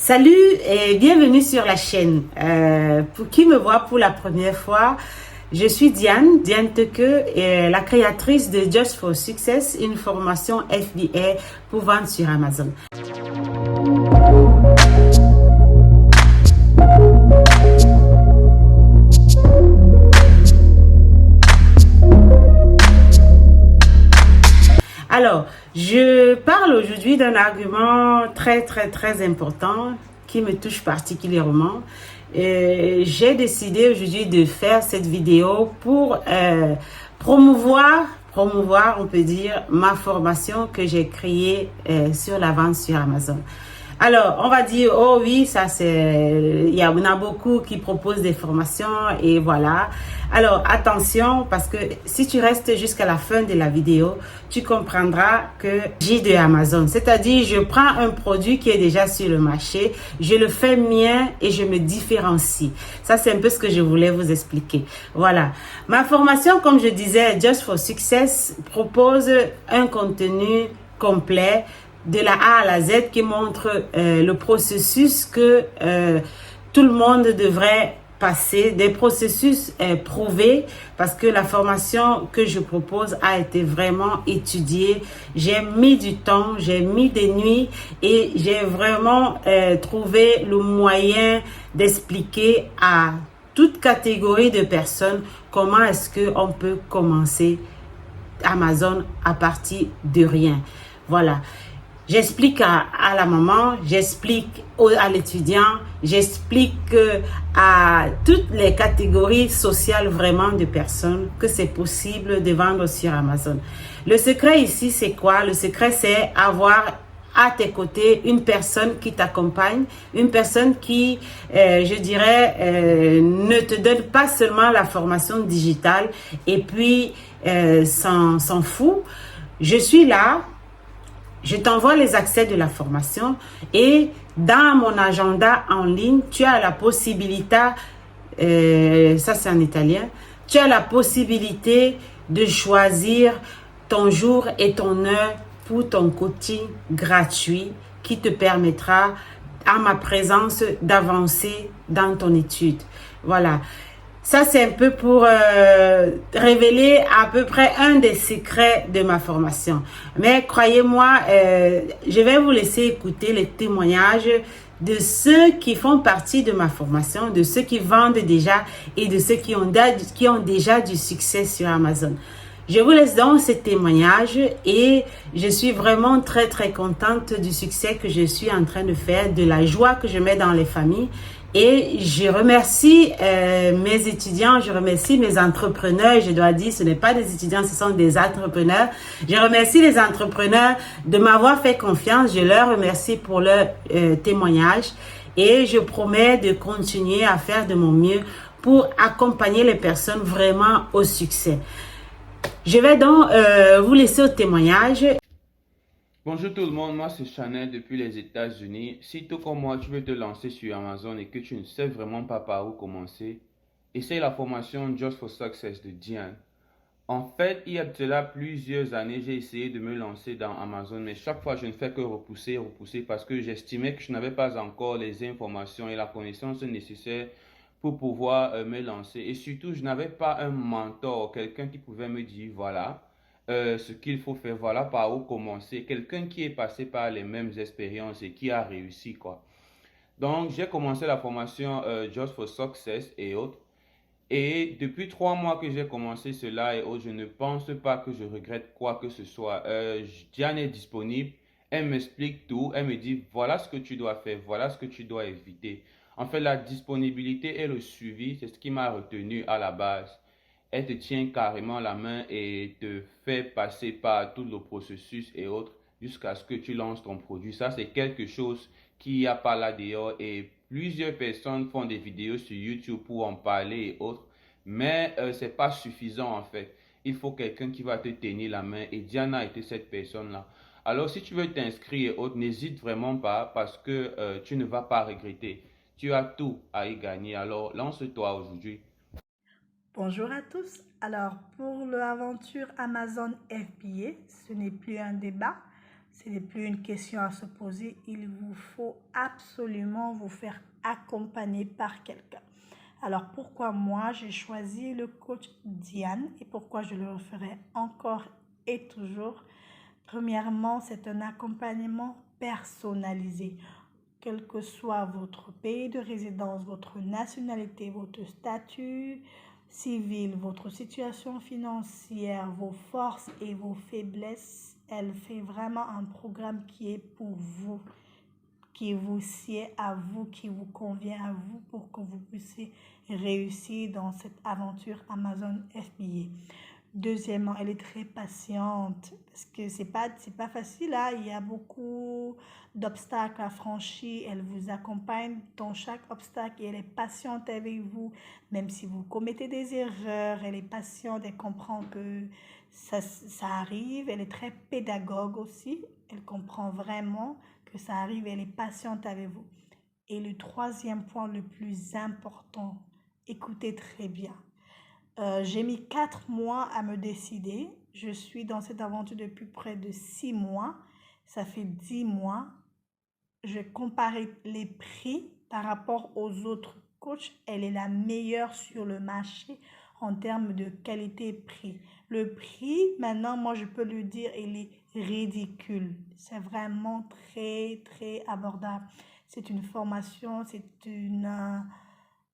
Salut et bienvenue sur la chaîne. Pour qui me voit pour la première fois, je suis Diane Teke, la créatrice de Just for Success, une formation FBA pour vendre sur Amazon. Alors, je parle aujourd'hui d'un argument très important qui me touche particulièrement. J'ai décidé aujourd'hui de faire cette vidéo pour promouvoir, on peut dire, ma formation que j'ai créée sur la vente sur Amazon. Alors, on va dire, oh oui, ça c'est, il y en a beaucoup qui proposent des formations et voilà. Alors, attention, parce que si tu restes jusqu'à la fin de la vidéo, tu comprendras que j'ai de Amazon. C'est-à-dire, je prends un produit qui est déjà sur le marché, je le fais mien et je me différencie. Ça, c'est un peu ce que je voulais vous expliquer. Voilà. Ma formation, comme je disais, Just for Success, propose un contenu complet de la A à la Z qui montre le processus que tout le monde devrait passer, des processus prouvés, parce que la formation que je propose a été vraiment étudiée. J'ai mis du temps, j'ai mis des nuits et j'ai vraiment trouvé le moyen d'expliquer à toute catégorie de personnes comment est-ce qu'on peut commencer Amazon à partir de rien. Voilà. J'explique à la maman, j'explique à l'étudiant, j'explique à toutes les catégories sociales vraiment de personnes que c'est possible de vendre sur Amazon. Le secret ici, c'est quoi? Le secret, c'est avoir à tes côtés une personne qui t'accompagne, une personne qui, je dirais, ne te donne pas seulement la formation digitale et puis s'en fout. Je suis là. Je t'envoie les accès de la formation et dans mon agenda en ligne, tu as la possibilité, ça c'est en italien, tu as la possibilité de choisir ton jour et ton heure pour ton coaching gratuit qui te permettra, à ma présence, d'avancer dans ton étude. Voilà. Ça, c'est un peu pour révéler à peu près un des secrets de ma formation. Mais croyez-moi, je vais vous laisser écouter les témoignages de ceux qui font partie de ma formation, de ceux qui vendent déjà et de ceux qui ont déjà du succès sur Amazon. Je vous laisse donc ces témoignages et je suis vraiment très contente du succès que je suis en train de faire, de la joie que je mets dans les familles. Et je remercie mes étudiants, je remercie mes entrepreneurs. Je dois dire, ce n'est pas des étudiants, ce sont des entrepreneurs. Je remercie les entrepreneurs de m'avoir fait confiance. Je leur remercie pour leur témoignage. Et je promets de continuer à faire de mon mieux pour accompagner les personnes vraiment au succès. Je vais donc vous laisser au témoignage. Bonjour tout le monde, moi c'est Chanel depuis les États-Unis. Si tout comme moi tu veux te lancer sur Amazon et que tu ne sais vraiment pas par où commencer, essaye la formation Just for Success de Diane. En fait, il y a de cela plusieurs années, j'ai essayé de me lancer dans Amazon, mais chaque fois je ne fais que repousser parce que j'estimais que je n'avais pas encore les informations et la connaissance nécessaires pour pouvoir me lancer. Et surtout, je n'avais pas un mentor, quelqu'un qui pouvait me dire, voilà, ce qu'il faut faire, voilà par où commencer, quelqu'un qui est passé par les mêmes expériences et qui a réussi, quoi. Donc, j'ai commencé la formation Just for Success et autres. Et depuis 3 mois que j'ai commencé cela et autres, je ne pense pas que je regrette quoi que ce soit. Diane est disponible, elle m'explique tout, elle me dit voilà ce que tu dois faire, voilà ce que tu dois éviter. En fait, la disponibilité et le suivi, c'est ce qui m'a retenu à la base. Elle te tient carrément la main et te fait passer par tout le processus et autres jusqu'à ce que tu lances ton produit. Ça, c'est quelque chose qu'il n'y a pas là dehors et plusieurs personnes font des vidéos sur YouTube pour en parler et autres, mais ce n'est pas suffisant en fait. Il faut quelqu'un qui va te tenir la main et Diana a été cette personne-là. Alors si tu veux t'inscrire et autres, n'hésite vraiment pas parce que tu ne vas pas regretter. Tu as tout à y gagner. Alors lance-toi aujourd'hui. Bonjour à tous. Alors, pour l'aventure Amazon FBA, ce n'est plus un débat, Ce n'est plus une question à se poser. Il vous faut absolument vous faire accompagner par quelqu'un. Alors, pourquoi moi, j'ai choisi le coach Diane et pourquoi je le referai encore et toujours? Premièrement, c'est un accompagnement personnalisé. Quel que soit votre pays de résidence, votre nationalité, votre statut civil, votre situation financière, vos forces et vos faiblesses, elle fait vraiment un programme qui est pour vous, qui vous sied à vous, qui vous convient à vous pour que vous puissiez réussir dans cette aventure Amazon FBA. Deuxièmement, elle est très patiente parce que c'est pas facile là. Il y a beaucoup d'obstacles à franchir. Elle vous accompagne dans chaque obstacle et elle est patiente avec vous. Même si vous commettez des erreurs, elle est patiente, elle comprend que ça arrive. Elle est très pédagogue aussi. Elle comprend vraiment que ça arrive. Elle est patiente avec vous. Et le troisième point le plus important, écoutez très bien. J'ai mis 4 mois à me décider. Je suis dans cette aventure depuis près de 6 mois. Ça fait 10 mois. Je comparais les prix par rapport aux autres coachs. Elle est la meilleure sur le marché en termes de qualité-prix. Le prix, maintenant, moi, je peux le dire, il est ridicule. C'est vraiment très, très abordable. C'est une formation, c'est une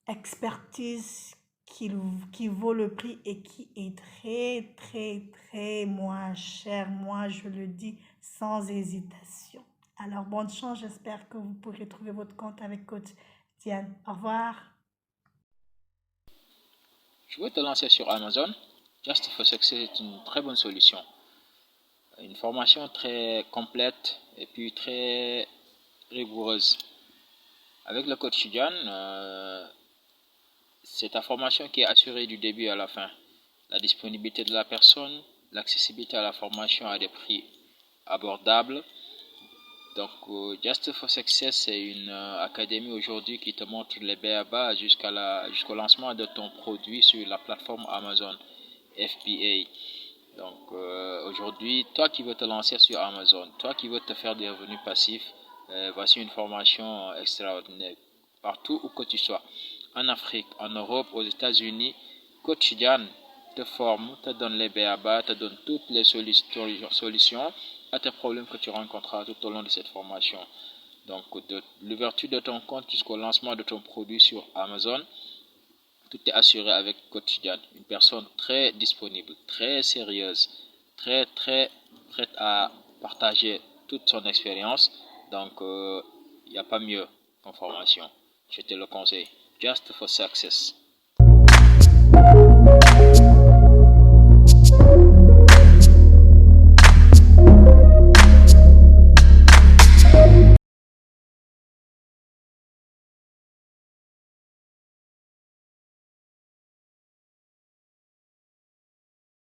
expertise qui vaut le prix et qui est très, très, très moins cher. Moi, je le dis sans hésitation. Alors, bonne chance. J'espère que vous pourrez trouver votre compte avec coach Diane. Au revoir. Je veux te lancer sur Amazon. Just for Success est une très bonne solution. Une formation très complète et puis très rigoureuse. Avec le coach Diane, c'est ta formation qui est assurée du début à la fin. La disponibilité de la personne, l'accessibilité à la formation à des prix abordables. Donc, Just for Success, c'est une académie aujourd'hui qui te montre les b.a.-ba jusqu'au lancement de ton produit sur la plateforme Amazon FBA. Donc, aujourd'hui, toi qui veux te lancer sur Amazon, toi qui veux te faire des revenus passifs, voici une formation extraordinaire. Partout où que tu sois, en Afrique, en Europe, aux États-Unis, Coach Diane te forme, te donne les b.a.-ba, te donne toutes les solutions à tes problèmes que tu rencontreras tout au long de cette formation. Donc, de l'ouverture de ton compte jusqu'au lancement de ton produit sur Amazon, tout est assuré avec Coach Diane. Une personne très disponible, très sérieuse, très prête à partager toute son expérience. Donc, il n'y a pas mieux qu'en formation. Je te le conseille. Just for Success.